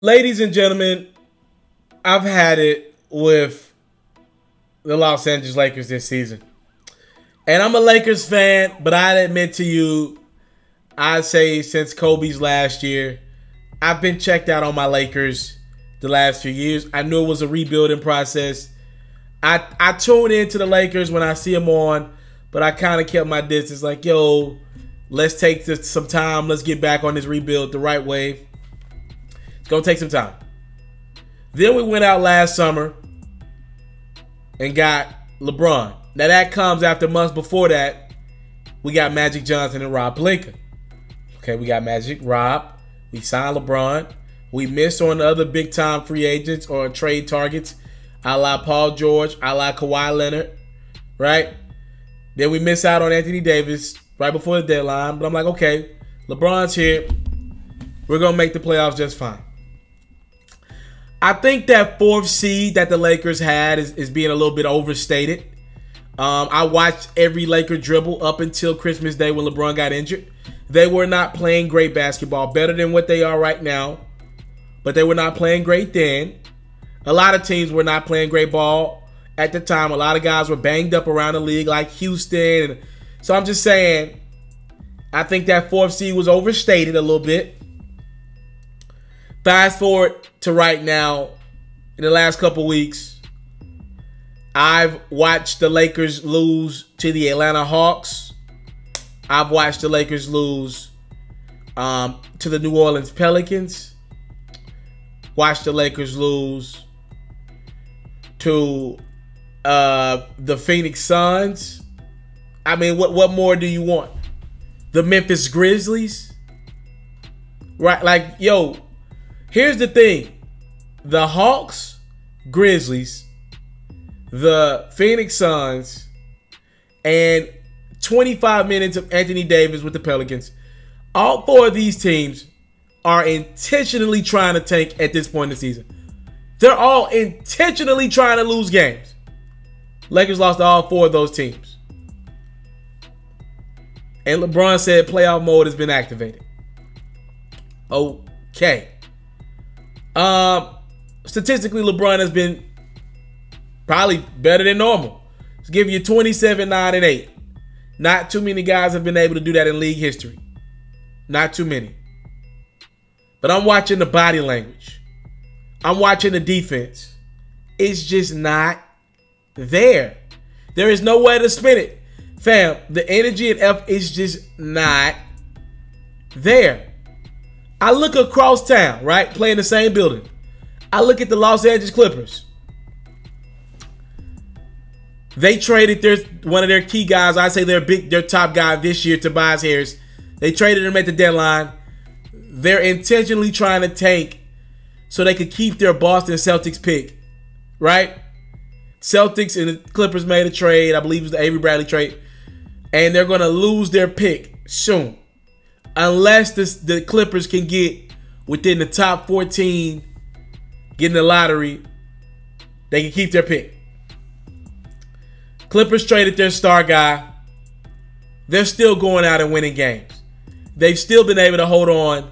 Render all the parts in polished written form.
Ladies and gentlemen, I've had it with the Los Angeles Lakers this season. And I'm a Lakers fan, but I admit to you, I'd say since Kobe's last year, I've been checked out on my Lakers the last few years. I knew it was a rebuilding process. I tune into the Lakers when I see them on, but I kind of kept my distance. Like, yo, let's take this some time. Let's get back on this rebuild the right way. It's going to take some time. Then we went out last summer and got LeBron. Now, that comes after months before that, we got Magic Johnson and Rob Pelinka. Okay, we got Magic, Rob. We signed LeBron. We missed on the other big-time free agents or trade targets, a la Paul George, a la Kawhi Leonard, right? Then we miss out on Anthony Davis right before the deadline. But I'm like, okay, LeBron's here. We're going to make the playoffs just fine. I think that fourth seed that the Lakers had is being a little bit overstated. I watched every Laker dribble up until Christmas Day when LeBron got injured. They were not playing great basketball, better than what they are right now. But they were not playing great then. A lot of teams were not playing great ball at the time. A lot of guys were banged up around the league like Houston. So I'm just saying, I think that fourth seed was overstated a little bit. Fast forward to right now, in the last couple weeks, I've watched the Lakers lose to the Atlanta Hawks. I've watched the Lakers lose to the New Orleans Pelicans. Watched the Lakers lose to the Phoenix Suns. I mean, what more do you want? The Memphis Grizzlies. Right? Like, yo, here's the thing. The Hawks, Grizzlies, the Phoenix Suns, and 25 minutes of Anthony Davis with the Pelicans. All four of these teams are intentionally trying to tank at this point in the season. They're all intentionally trying to lose games. Lakers lost to all four of those teams. And LeBron said playoff mode has been activated. Okay. Statistically, LeBron has been probably better than normal. Let's give you 27, 9, and 8. Not too many guys have been able to do that in league history. Not too many. But I'm watching the body language. I'm watching the defense. It's just not there. There is no way to spin it. Fam, the energy and effort is just not there. I look across town, right? Play in the same building. I look at the Los Angeles Clippers. They traded one of their key guys. I say their top guy this year, Tobias Harris. They traded him at the deadline. They're intentionally trying to tank so they could keep their Boston Celtics pick, right? Celtics and the Clippers made a trade. I believe it was the Avery Bradley trade. And they're going to lose their pick soon. Unless the Clippers can get within the top 14, get in the lottery, they can keep their pick. Clippers traded their star guy. They're still going out and winning games. They've still been able to hold on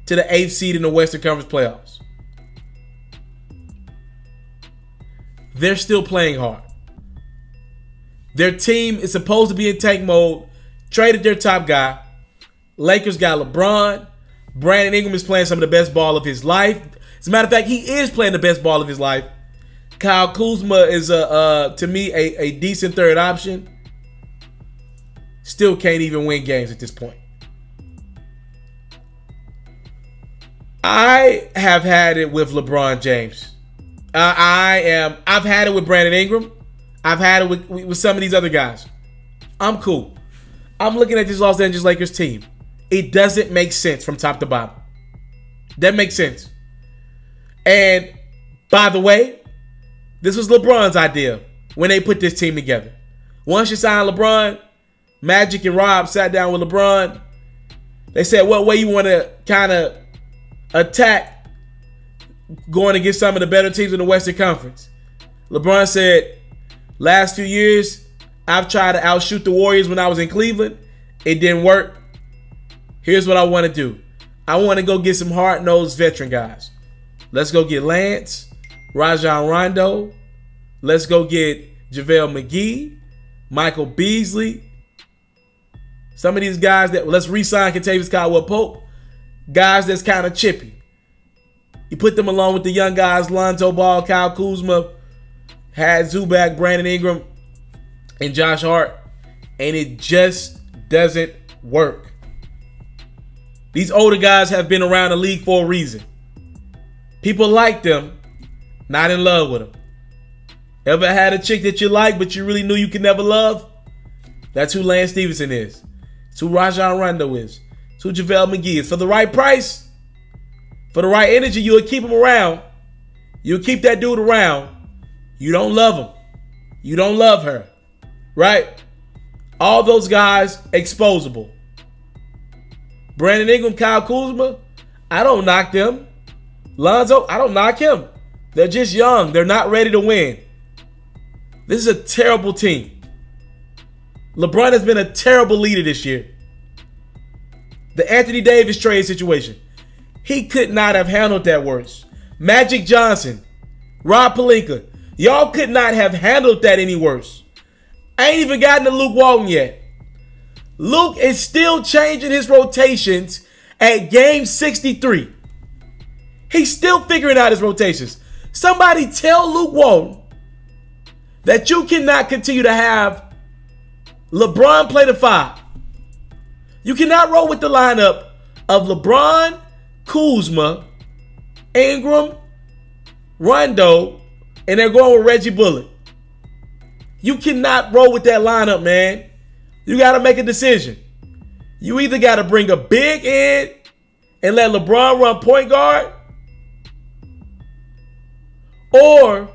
to the 8th seed in the Western Conference playoffs. They're still playing hard. Their team is supposed to be in tank mode. Traded their top guy. Lakers got LeBron. Brandon Ingram is playing some of the best ball of his life. As a matter of fact, he is playing the best ball of his life. Kyle Kuzma is, to me, a decent third option. Still can't even win games at this point. I have had it with LeBron James. I've had it with Brandon Ingram. I've had it with some of these other guys. I'm cool. I'm looking at this Los Angeles Lakers team. It doesn't make sense from top to bottom. That makes sense. And by the way, this was LeBron's idea when they put this team together. Once you sign LeBron, Magic and Rob sat down with LeBron. They said, what way you want to kind of attack going against some of the better teams in the Western Conference? LeBron said, last few years, I've tried to outshoot the Warriors when I was in Cleveland. It didn't work. Here's what I want to do. I want to go get some hard-nosed veteran guys. Let's go get Lance, Rajon Rondo. Let's go get JaVale McGee, Michael Beasley. Some of these guys that, let's re-sign Kentavious Caldwell-Pope. Guys that's kind of chippy. You put them along with the young guys, Lonzo Ball, Kyle Kuzma, had Zubac, Brandon Ingram, and Josh Hart, and it just doesn't work. These older guys have been around the league for a reason. People like them, not in love with them. Ever had a chick that you like, but you really knew you could never love? That's who Lance Stevenson is. It's who Rajon Rondo is. It's who JaVale McGee is. For the right price, for the right energy, you'll keep him around. You'll keep that dude around. You don't love him. You don't love her. Right? All those guys, exposable. Brandon Ingram, Kyle Kuzma, I don't knock them. Lonzo, I don't knock him. They're just young. They're not ready to win. This is a terrible team. LeBron has been a terrible leader this year. The Anthony Davis trade situation. He could not have handled that worse. Magic Johnson, Rob Pelinka, y'all could not have handled that any worse. I ain't even gotten to Luke Walton yet. Luke is still changing his rotations at game 63. He's still figuring out his rotations. Somebody tell Luke Walton that you cannot continue to have LeBron play the 5. You cannot roll with the lineup of LeBron, Kuzma, Ingram, Rondo, and they're going with Reggie Bullock. You cannot roll with that lineup, man. You got to make a decision. You either got to bring a big in and let LeBron run point guard, or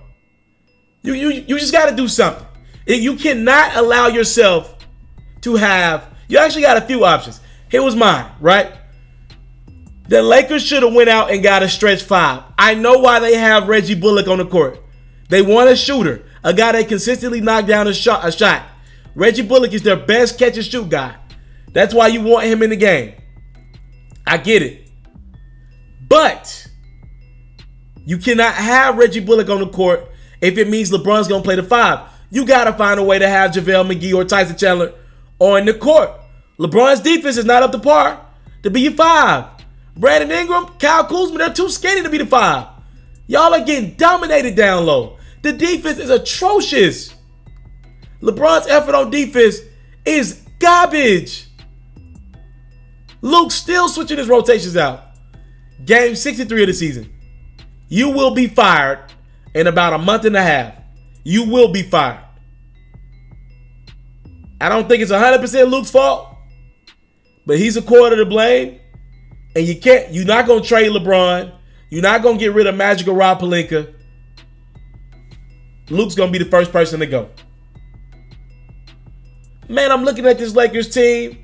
you just got to do something. You cannot allow yourself to have, you actually got a few options. Here was mine, right? The Lakers should have went out and got a stretch 5. I know why they have Reggie Bullock on the court. They want a shooter, a guy that consistently knocked down a shot. Reggie Bullock is their best catch and shoot guy. That's why you want him in the game. I get it. But you cannot have Reggie Bullock on the court if it means LeBron's going to play the 5. You got to find a way to have JaVale McGee or Tyson Chandler on the court. LeBron's defense is not up to par to be your 5. Brandon Ingram, Kyle Kuzma, they're too skinny to be the 5. Y'all are getting dominated down low. The defense is atrocious. LeBron's effort on defense is garbage. Luke's still switching his rotations out. Game 63 of the season. You will be fired in about a month and a half. You will be fired. I don't think it's 100% Luke's fault, but he's a quarter to blame. And you're not going to trade LeBron. You're not going to get rid of Magic or Rob Pelinka. Luke's going to be the first person to go. Man, I'm looking at this Lakers team.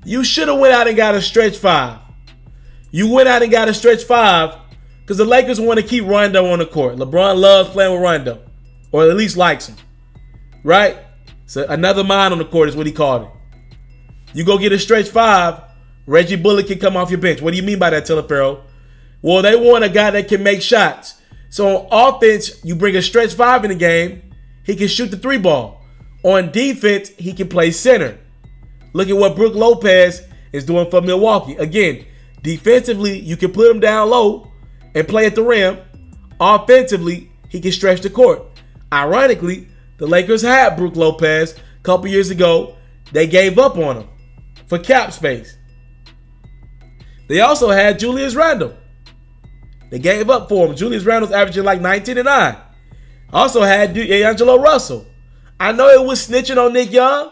You should have went out and got a stretch 5. You went out and got a stretch 5 because the Lakers want to keep Rondo on the court. LeBron loves playing with Rondo, or at least likes him. Right? So another mind on the court is what he called it. You go get a stretch 5, Reggie Bullock can come off your bench. What do you mean by that, Taliaferro? Well, they want a guy that can make shots. So on offense, you bring a stretch 5 in the game, he can shoot the 3 ball. On defense, he can play center. Look at what Brook Lopez is doing for Milwaukee. Again, defensively, you can put him down low and play at the rim. Offensively, he can stretch the court. Ironically, the Lakers had Brook Lopez a couple years ago. They gave up on him for cap space. They also had Julius Randle. They gave up for him. Julius Randle's averaging like 19 and 9. Also had D'Angelo Russell. I know it was snitching on Nick Young,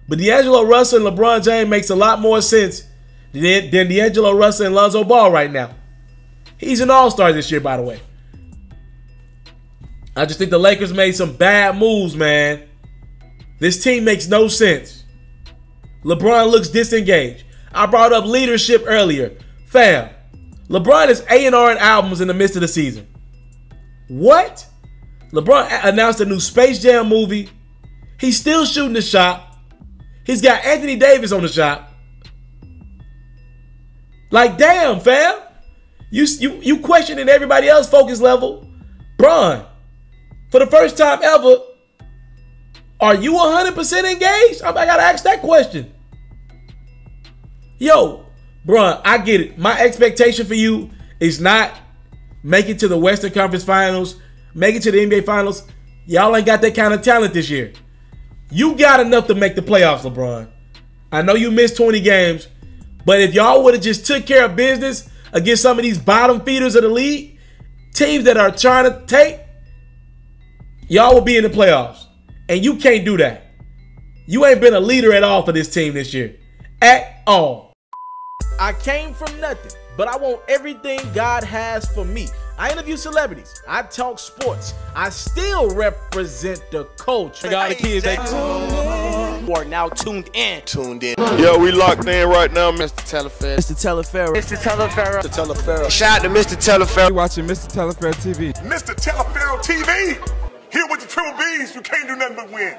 but D'Angelo Russell and LeBron James makes a lot more sense than D'Angelo Russell and Lonzo Ball right now. He's an all-star this year, by the way. I just think the Lakers made some bad moves, man. This team makes no sense. LeBron looks disengaged. I brought up leadership earlier. Fam, LeBron is A&R in albums in the midst of the season. What? LeBron announced a new Space Jam movie. He's still shooting the shot. He's got Anthony Davis on the shot. Like, damn, fam. You questioning everybody else's focus level. Bron, for the first time ever, are you 100% engaged? I gotta ask that question. Yo, Bron, I get it. My expectation for you is not make it to the Western Conference Finals, make it to the NBA Finals. Y'all ain't got that kind of talent this year. You got enough to make the playoffs, LeBron. I know you missed 20 games, but if y'all would have just took care of business against some of these bottom feeders of the league, teams that are trying to take, y'all will be in the playoffs. And you can't do that. You ain't been a leader at all for this team this year. At all. I came from nothing, but I want everything God has for me. I interview celebrities. I talk sports. I still represent the culture. All the kids, they are now tuned in. Yo, we locked in right now, Mr. Mr.Taliaferro. Mr.Taliaferro. Mr. Shout out to Mr. Taliaferro. You're watching Mr.Taliaferro TV. Mr. Taliaferro TV. Here with the triple B's. You can't do nothing but win.